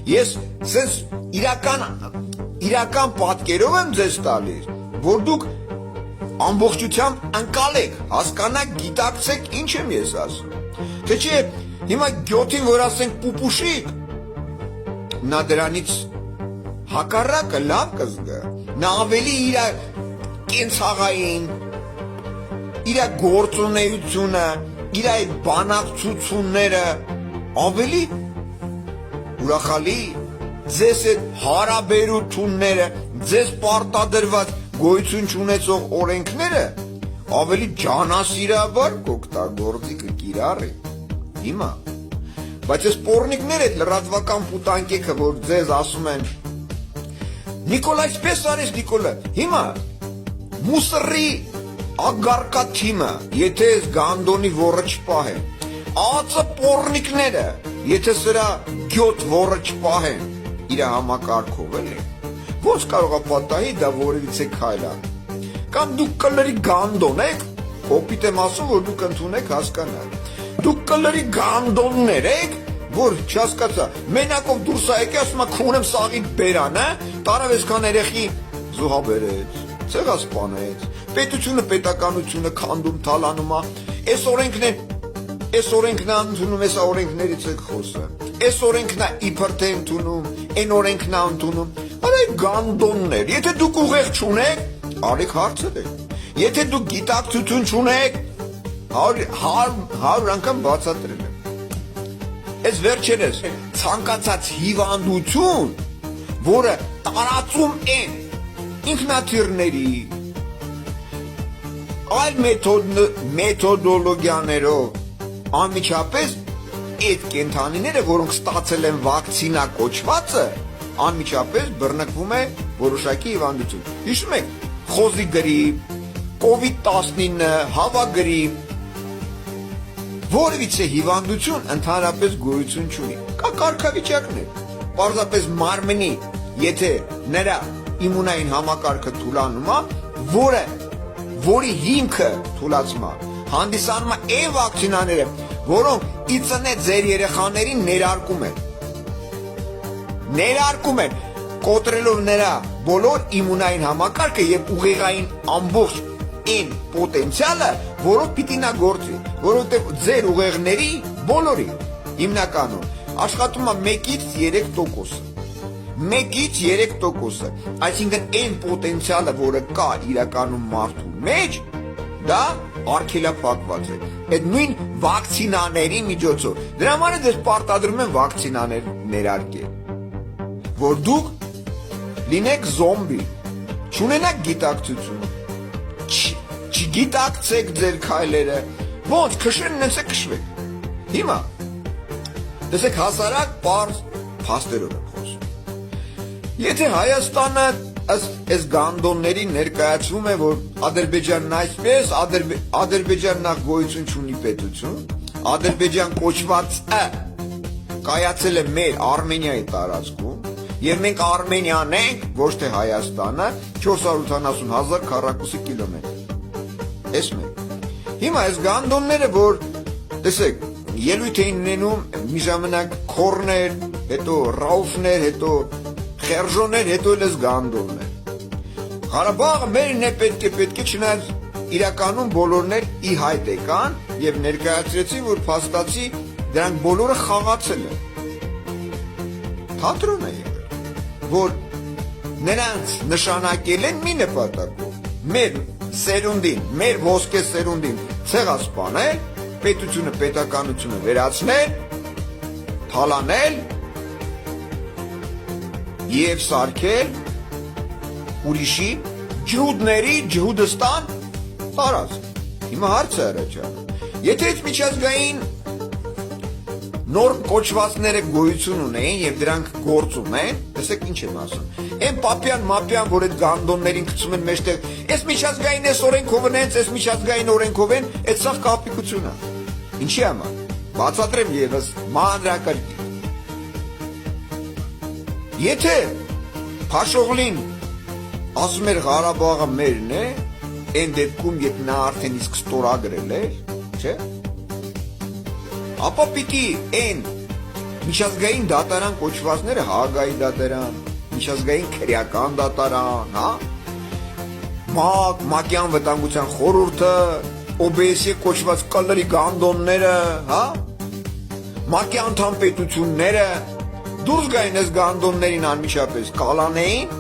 Ես ձեզ իրական պատկերով եմ ձեզ տալիս, որ դուք ամբողջությամբ ընկալեք, հասկանաք, գիտակցեք, ինչ եմ ես ասում։ Թե չէ, հիմա գյոթին, որ ասենք պուպուշիկ, նա դրանից հակառակը լավ կզգա, նա ավելի իր կենցաղային, իր գործունեությունը, իր այդ բանակցությունները ավելի ուրախալի, ձեզ այդ հարաբերությունները, ձեզ պարտադրված գոյություն չունեցող օրենքները ավելի ջանասիրաբար կօգտագործի, կկիրառի։ Հիմա, բայց այս պոռնիկները, այդ լրատվական պուտանկեքը, որ ձեզ ասում են Նիկոլա, այսպես արես Նիկոլա, հիմա մուսռի ագարկա թիմը, եթե այս գանդոնի ոռը չպահեն, ածը պոռնիկները, եթե սրա գյոթ ոռը չպահեն, իր համակարգով էլի, ոնց կարող է պատահի դա որևիցե քայլ անել։ Կամ դուք կլրի գանդոն եք, կոպիտ եմ ասում, որ դուք ընդունեք հասկանալ։ Դուք կլրի գանդոններ եք, որ չհասկացա, մենակով դուրս ա եկի, ասում ա քունեմ սաղի բերանը, տարավ այսքան երեխի զոհաբերեց, ցեղասպանեց, պետությունը պետականությունը քանդում թալանում ա, այս օրենքն է ընդունում, այս օրենքներից եք խոսում, այս օրենքն է իբր թե ընդունում, այն օրենքն է ընդունում, արեք գանդոններ, եթե դուք ուղեղ չունեք, արեք հարցրեք, եթե դուք գիտակցություն չունեք, 100 անգամ բացատրել եմ։ Այս վերջերս ցանկացած հիվանդություն, որը տարածում են ինքնաթիռների, այլ մեթոդոլոգիաներով, անմիջապես այդ կենդանիները, որոնք ստացել են վակցինա կոչվածը, անմիջապես բռնկվում է որոշակի հիվանդություն։ Հիշում եք, խոզի գրիպ, COVID-19, հավագրիպ, որևիցե հիվանդություն ընդհանրապես գոյություն չունի։ Կա կարգավիճակներ, պարզապես մարմնի, եթե նրա իմունային համակարգը թուլանում է, որի հիմքը թուլացում է, հանդիսանում է այն վակցինաները, որոնք իծնե ձեր երեխաներին ներարկում են, կոտրելով նրա բոլոր իմունային համակարգը եւ ուղեղային ամբողջ այն պոտենցիալը, որով պիտի նա գործի, որովհետև ձեր ուղեղների բոլորի հիմնականում աշխատում է 1-ից 3%, 1-ից 3%, այսինքն այն պոտենցիալը, որը կա իրականում մարդու մեջ, դա արգելափակված է, այդ նույն վակցինաների միջոցով, դրա համար է դες պարտադրում են վակցինաներ ներարկել, որ դուք լինեք զոմբի, չունենաք գիտակցություն, չգիտակցեք ձեր քայլերը, ոնց քշեն նենց է քշվեք։ Հիմա տեսեք հասարակ պարզ փաստերով եմ խոսում։ Եթե Հայաստանը այս գանդոնների ներկայացվում է, որ Ադրբեջանն այսպես, Ադրբեջանն նախ գոյություն չունի պետություն, Ադրբեջան կոչվածը կայացել է մեր Արմենիայի տարածքում, եւ մենք Արմենիան ենք, ոչ թե Հայաստանը, 480,000 քառակուսի կիլոմետր։ Էս մեկ։ Հիմա այս գանդոնները, որ տեսեք, ելույթ էին ունենում մի ժամանակ քորներ, հետո ռաուֆներ, հետո խերժոներ, հետո էլ այս գանդոններ։ Ղարաբաղը մերն է պետք է չնայած իրականում բոլորն էլ ի հայտ եկան եւ ներկայացրեցին, որ փաստացի դրանք բոլորը խաղացել են։ Թատրոն է եղել, որ նրանց նշանակել են մի նպատակով, մեր սերունդին, մեր ոսկե սերունդին ցեղասպանել, պետությունը պետականությունը վերացնել, թալանել եւ սարքել ուրիշի ջհուդների ջհուդստան տարածք։ Հիմա հարցը առաջանում։ Եթե այդ միջազգային նոր կոչվածները գոյություն ունեն եւ դրանք գործում են, տեսեք ինչ եմ ասում։ Այն պապյան, որ այդ գանդոններին գցում են մեջտեղ, այս միջազգային այս օրենքով են, այս միջազգային օրենքով են, այդ սա կապիկություն է։ Ինչի՞ համար։ Բացատրեմ եւս մանրակարգի։ Եթե Փաշօղլին ասում էր Ղարաբաղը մերն է, այն դեպքում եթե նա արդեն իսկ ստորագրել էր, չէ՞։ Ապա պիտի այն միջազգային դատարան կոչվածները Հագայի դատարան, միջազգային քրեական դատարան, հա, Մակյան վտանգության խորհուրդը, OBS-ի կոչված կլրի գանդոնները, հա, Մակի անդամ պետությունները դուրս գային այս գանդոններին անմիջապես կալանեին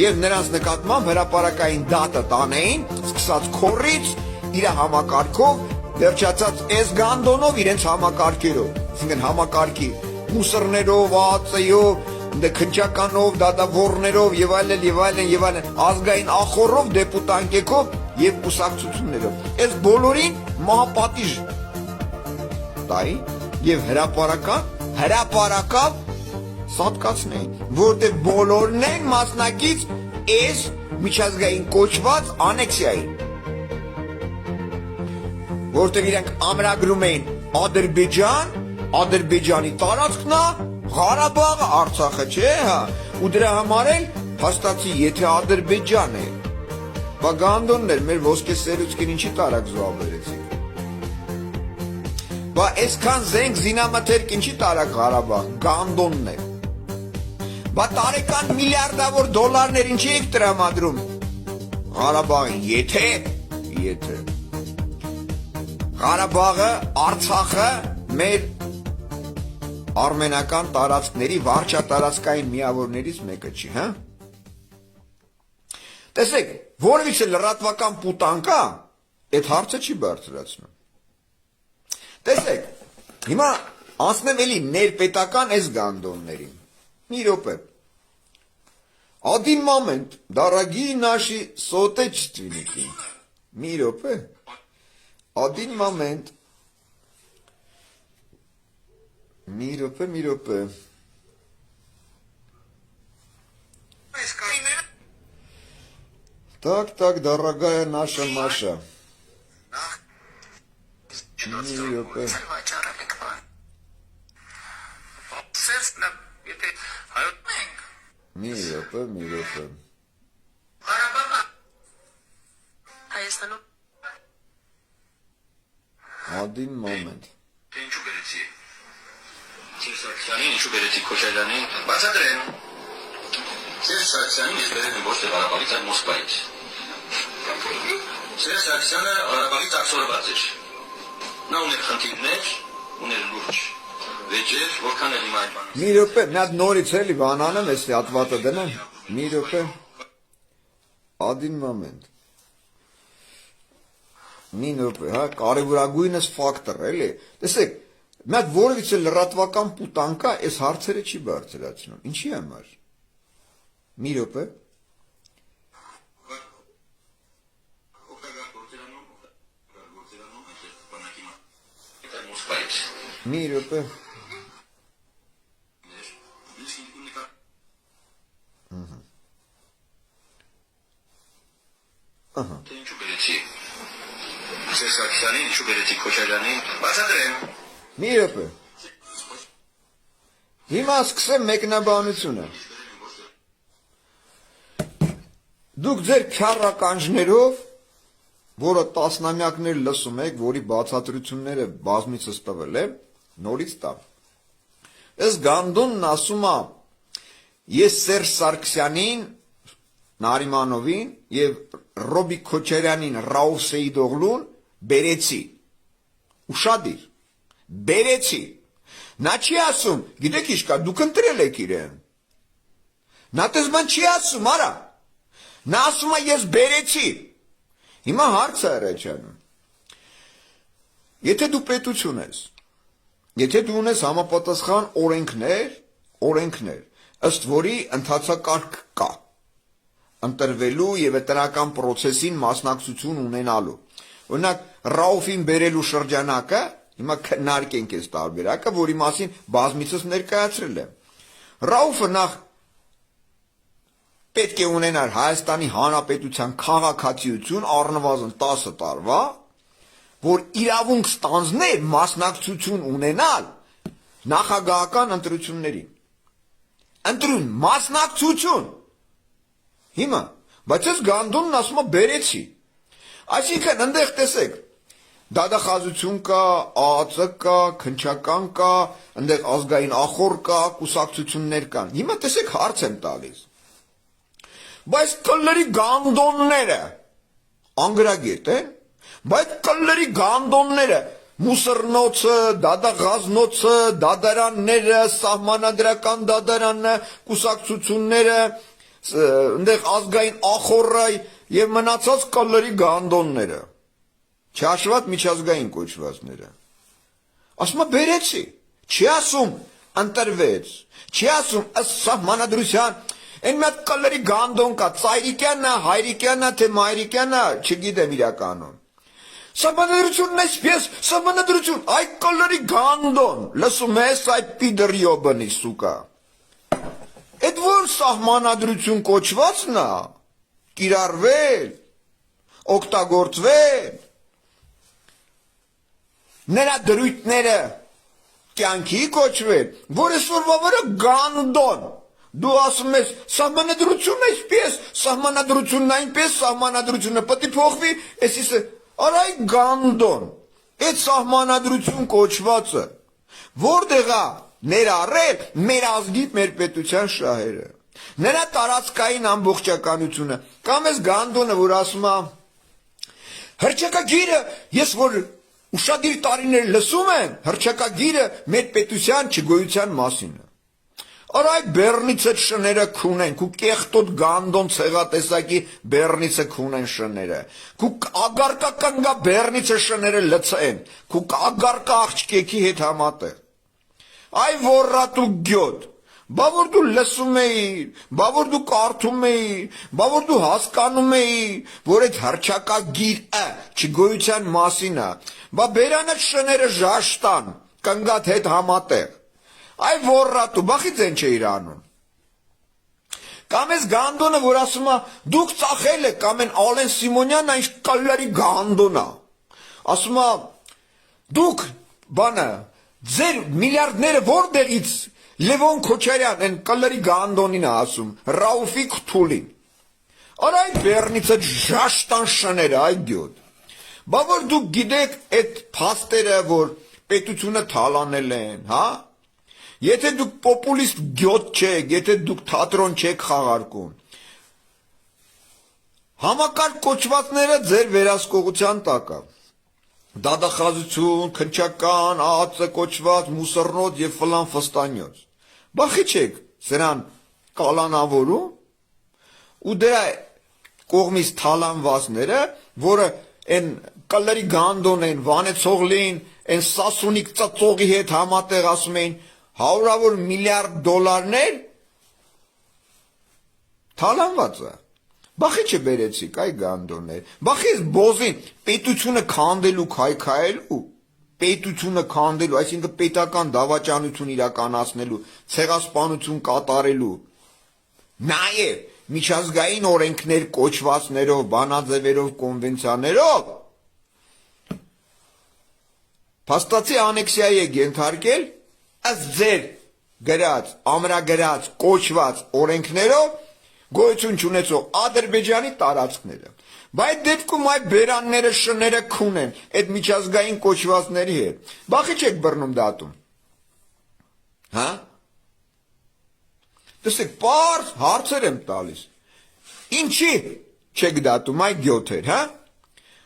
եւ նրանց նկատմամբ հրապարակային դատը տանեին, սկսած քորից, իր համակարգով, վերջացած այս գանդոնով իրենց համակարգերով, այսինքն համակարգի մուսորներով, ԱԱԾ-ով, քնչականով, դատավորներով եւ այլն, ազգային ախորով, դեպուտանկեկով եւ կուսակցություններով։ Այս բոլորին մահապատիժ տային եւ հրապարակավ սատկացնեին, որտեղ բոլորն են մասնակից այս միջազգային կոչված անեքսիային, որտեղ իրանք ամրագրում էին Ադրբեջան, Ադրբեջանի տարածքն է, Ղարաբաղը, Արցախը չէ, հա, ու դրա համար էլ հաստատի, եթե Ադրբեջան է, բա գանդոններ, մեր ոսկե սերուցքին ինչի տարակ զոհաբերեցիք, բա այսքան զենք զինամթերք ինչի տարակ Ղարաբաղ, գանդոններ, բա տարեկան միլիարդավոր դոլարներ ինչի եք տրամադրում Ղարաբաղին, եթե Ղարաբաղը, Արցախը մեր արմենական տարածքների վարչատարածքային միավորներից մեկը չի, հա? Տեսեք, որևիցե լրատվական պուտանկա այդ հարցը չի բարձրացնում։ Տեսեք, հիմա անցնեմ էլի ներպետական այս գանդոններին։ Մի րոպե։ Один момент, дорогие наши соотечественники. Մի րոպե։ Один момент. Մի րոպե։ Так, дорогая наша Маша. Մի րոպե։ Մի րոպե։ Հայաստանում Один момент. ինչու բերեցի Սերժ ինչու բերեցի Քոչարյանին բացատրեմ Սերժ Սարգսյանին ես բերել եմ ոչ թե Ղարաբաղից, այլ Մոսկվայից Սերժ Սարգսյանը Ղարաբաղից աքսորված էր նա ուներ խնդիրներ, ուներ լուրջ վեճեր, որքան էլ հիմա այդ բանը Մի րոպե, մի հատ նորից էլի բանանեմ, էս հատվածը դնեմ։ Մի րոպե։ Один момент. Մի րոպե, հա, կարևորագույնս ֆակտոր էլի։ Տեսեք, մի հատ որևիցե լրատվական պուտանկա այս հարցերը չի բարձրացնում։ Ինչի համար։ Մի րոպե։ Մի րոպե։ Ինչու բերեցի Սերժ Սարգսյանին, ինչու բերեցի Քոչարյանին բացատրեմ Մի րոպե։ Հիմա սկսեմ մեկնաբանությունը։ Դուք ձեր քյառականջներով, որը տասնամյակներ լսում եք, որի բացատրությունները բազմիցս տվել եմ, նորից տամ։ Այս գանդոնն ասում է, ես Սերժ Սարգսյանին, Նարիմանովին եւ Ռոբիկ Քոչարյանին, Ռաուֆ Սեյդօղլուն բերեցի։ Ուշադիր։ Բերեցի։ Նա չի ասում, գիտեք ինչ կա, դուք ընտրել եք իրեն։ Նա տես բան չի ասում, արա։ Նա ասում է ես բերեցի։ Հիմա հարցը առաջանում։ Եթե դու պետություն ես, եթե դու ունես համապատասխան օրենքներ, ըստ որի ընթացակարգ կա, ընտրվելու եւ տնական process-ին մասնակցություն ունենալու։ Օրինակ Ռաուֆին բերելու շրջանակը, հիմա քննարկենք այս տարբերակը, որի մասին բազմիցս ներկայացրել եմ։ Ռաուֆը նախ պետք է ունենար Հայաստանի Հանրապետության քաղաքացիություն առնվազն 10 տարվա, որ իրավունք ստանձներ մասնակցություն ունենալ նախագահական ընտրություններին։ Ընտրուն մասնակցություն։ Հիմա, բայց այս գանդոնն ասում է բերեցի։ Այսինքն ընդեղ տեսեք, Դադախազություն կա, ԱԱԾ կա, քննչական կա, այնտեղ ազգային ախոր կա, կուսակցություններ կան։ Հիմա տեսեք հարց եմ տալիս։ Բայց կլլերի գանդոնները անգրագետ են, բայց կլլերի գանդոնները մուսռնոցը, դադաղազնոցը, դադարանները, սահմանադրական դադարանը, կուսակցությունները, այնտեղ ազգային ախորը եւ մնացած կլլերի գանդոնները, չհաշված միջազգային կոչվածները։ Ասում է բերեցի, չի ասում ընտրվեց, չի ասում ըստ սահմանադրության, այն մի հատ կլլերի գանդոն կա, ծայրիկյանն է, հայրիկյանն է, թե մայրիկյանն է, չգիտեմ իրականում։ Սահմանադրությունն այսպես, սահմանադրություն, այ կլլերի գանդոն, լսում ես այդ պիդրյոբնի սուկա։ Այդ որ սահմանադրություն կոչվածն է, կիրառվել, օգտագործվել, նրա դրույթները կյանքի կոչվել, որ այսօրվա վրա գանդոն, դու ասում ես սահմանադրությունն այսպես, սահմանադրությունն այնպես, սահմանադրությունը պետք է փոխվի, այսինքն արայ գանդոն, այդ սահմանադրություն կոչվածը, որտեղ է ներառել մեր ազգի, մեր պետության շահերը, նրա տարածքային ամբողջականությունը, կամ այս գանդոնը, որ ասում է, հռչակագիրը, ես որ ուշադիր տարիներ լսում եմ, հռչակագիրը մեր պետության չգոյության մասին է։ Արա այդ բեռնիցը շները քունեն, քու կեղտոտ գանդոն ցեղատեսակի բեռնիցը քունեն շները, քու ագարկական գա բեռնիցը շները լցեն, քու ագարկա աղջկեքի հետ համատեղ։ Այ ոռատու գյոտ, բա որ դու լսում էիր, բա որ դու կարդում էիր, բա որ դու հասկանում էիր, որ այդ հռչակագիրը չգոյության մասին է, բա բերանը շները ժաշտան, կնգատ հետ համատեղ։ Այ ոռատու, բախից են չէիր անում։ Կամ ես գանդոնը, որ ասում է, դուք ծախել եք, կամ են Ալեն Սիմոնյանն այն կլլերի գանդոնը։ Ասում է, դուք, բանը, ձեր միլիարդները որտեղից Լևոն Քոչարյան, այն կլլերի գանդոնին է ասում, Ռաուֆիկ Թուլին։ Արա այդ բեռնիցը ժաշտան շները, այ գյոտ։ Բա որ դուք գիտեք այդ փաստերը, որ պետությունը թալանել են, հա? Եթե դուք պոպուլիստ գյոտ չեք, եթե դուք թատրոն չեք խաղարկում, համակարգ կոչվածները ձեր վերահսկողության տակ է։ Դադախազություն, քննչական, ԱԱԾ կոչված, մուսռնոց եւ ֆլան ֆստանյոց։ Բախի չեք սրան կալանավորում ու դրա կողմից թալանվածները, որը այն կլլերի գանդոն են, վանեցողլին, այն սասունիկ ծծողի հետ համատեղ ասում էին $100 միլիարդ թալանված է։ Բախի չբերեցիք այ գանդոններ, բախի ես բոզին պետությունը քանդելու քայքայելու, պետությունը քանդելու, այսինքն պետական դավաճանություն իրականացնելու, ցեղասպանություն կատարելու, նաև միջազգային օրենքներ կոչվածներով, բանաձևերով, կոնվենցիաներով, փաստացի անեքսիայի եք ենթարկել, ըստ ձեր գրած, ամրագրած, կոչված օրենքներով գոյություն չունեցող Ադրբեջանի տարածքները։ Բայց դեպքում այդ բերանները շները քունեն այդ միջազգային կոչվածների հետ։ Բախի չեք բռնում դատում։ Հա? Տեսեք, պարզ հարցեր եմ տալիս։ Ինչի չեք դատում այդ գյոթեր, հա?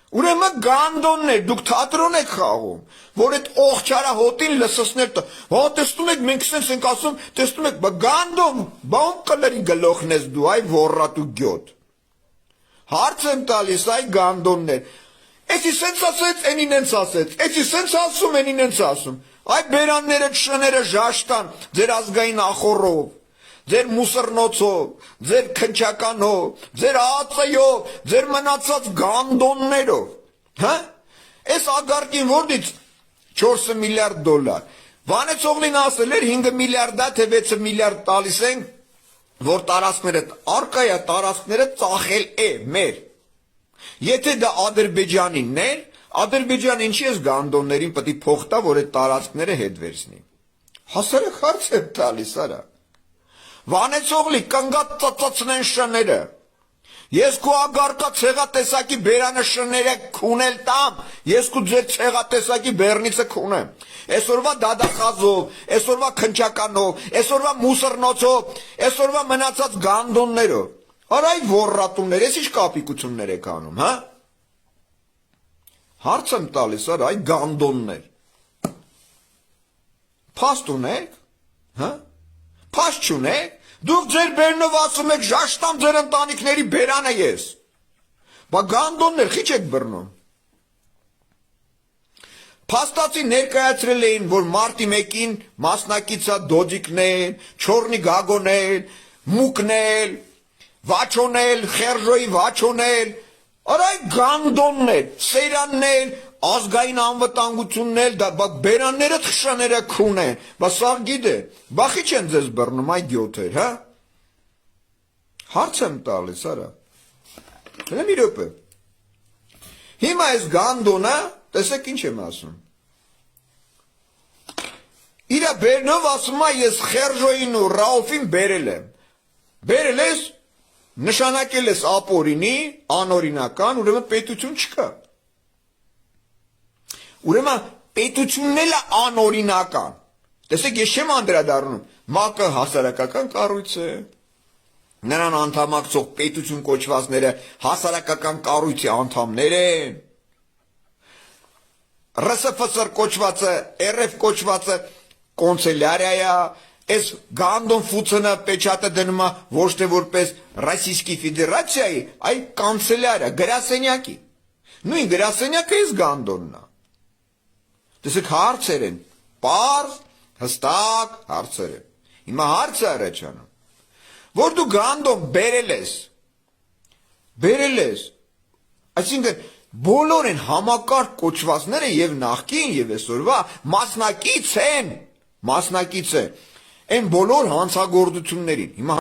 Ուրեմն գանդոններ, դուք թատրոն եք խաղում, որ այդ օղչարահոտին լսսներ տա։ Հա, տեսնում եք, մենք սենց ենք ասում, տեսնում եք, բա գանդոն, բա ում կլերի գլոխն ես դու, այ ոռատու գյոտ։ Հարց եմ տալիս, այ գանդոններ։ Էսի սենց ասեց, ենին ենց ասեց, էսի սենց ասում, ենին ենց ասում։ Այ բերանները շները ժաշտան, ձեր ազգային ախորով, ձեր մուսռնոցով, ձեր քնչականով, ձեր ԱԱԾ-ով, ձեր մնացած գանդոններով, հա? Այս ագարկին որտից $4 միլիարդ։ Վանեցողլին ասել էր 5 միլիարդ թե 6 միլիարդ տալիս են, որ տարածքները արկայա տարածքները ծախել է մեր։ Եթե դա Ադրբեջանինն էր, Ադրբեջանը ինչի էս գանդոններին պետք է փող տա, որ այդ տարածքները հետ վերցնի։ Հասարակ հարց է տալիս, արա։ Վանեցողլի կնգատ ծծծնեն շները։ Ես քո ագարկա ցեղատեսակի բերանշները քունել տամ, ես քո ձեր ցեղատեսակի բեռնիցը քունեմ։ Այսօրվա դադախազով, այսօրվա քնչականով, այսօրվա մուսռնոցով, այսօրվա մնացած գանդոններով։ Արա այդ ոռատուններ, ես ինչ կապիկություններ եք անում, հա։ Հարց եմ տալիս, արա այդ գանդոններ։ Փաստ ունեք, հա։ Փաստ չունեք։ Դուք ձեր բերնով ասում եք ժաշտամ ձեր ընտանիքների բերանը ես։ Բա գանդոններ խիչ եք բռնում։ Փաստացի ներկայացրել էին, որ մարտի 1-ին մասնակիցա դոդիկնել, չորնի գագոնել, մուկնել, վաչոնել, խերժոյի վաչոնել, արա գանդոններ, սերաններ, ազգային անվտանգություններ, դա բերանները թշաները քուն են, բա սաղ գիտե, բա խիչ են ձեզ բռնում այդ գյոթեր, հա։ Հարց եմ տալիս, արա։ Հələ մի րոպե։ Հիմա այս գանդոնը, տեսեք ինչ եմ ասում։ Իրա բերնով ասում է ես խերժոյին ու Ռաուֆին բերել եմ։ Բերել ես, նշանակել ես ապօրինի, անօրինական, ուրեմն պետություն չկա։ Ուրեմն պետությունն էլ է անօրինական։ Տեսեք, ես չեմ անդրադառնում, ՄԱԿ-ը հասարակական կառույց է։ Նրան անդամակցող պետություն կոչվածները հասարակական կառույցի անդամներ են։ ՌՍՖՍՐ կոչվածը, ՌՖ կոչվածը կոնցելյարիա է, այս գանդոն ֆուցնը պեչատը դնում է ոչ թե որպես Ռոսիյսկի Ֆեդերացիայի, այլ կանցելյարիա, գրասենյակի։ Նույն գրասենյակը այս գանդոնն է։ Տեսեք հարցեր են, պարզ, հստակ հարցեր են։ Հիմա հարցը առաջանում, որ դու գանդոն բերել ես, այսինքն բոլոր են համակարգ կոչվածները եւ նախկին եւ այսօրվա մասնակից են, այն բոլոր հանցագործություններին։ Հիմա